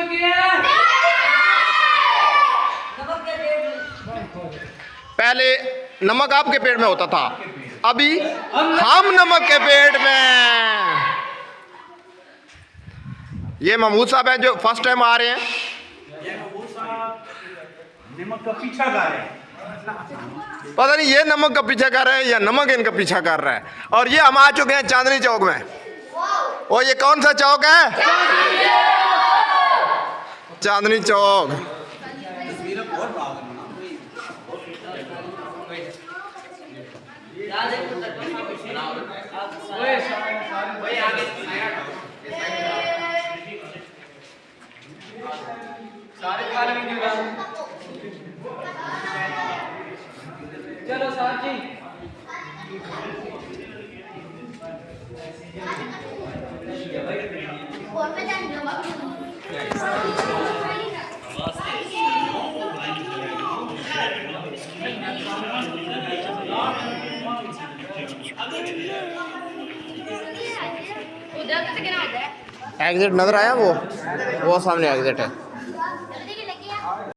चुकी है। पहले नमक आपके पेट में होता था, अभी हम नमक के पेट में। ये महमूद साहब हैं जो फर्स्ट टाइम आ रहे हैं। ये महमूद साहब नमक का पीछा कर रहे हैं। पता नहीं ये नमक का पीछा कर रहे हैं या नमक इनका पीछा कर रहा है। और ये हम आ चुके हैं चांदनी चौक में। और ये कौन सा चौक है? चांदनी चौक। चलो साहब जी। एग्जिट नजर आया वो सामने एग्जिट है।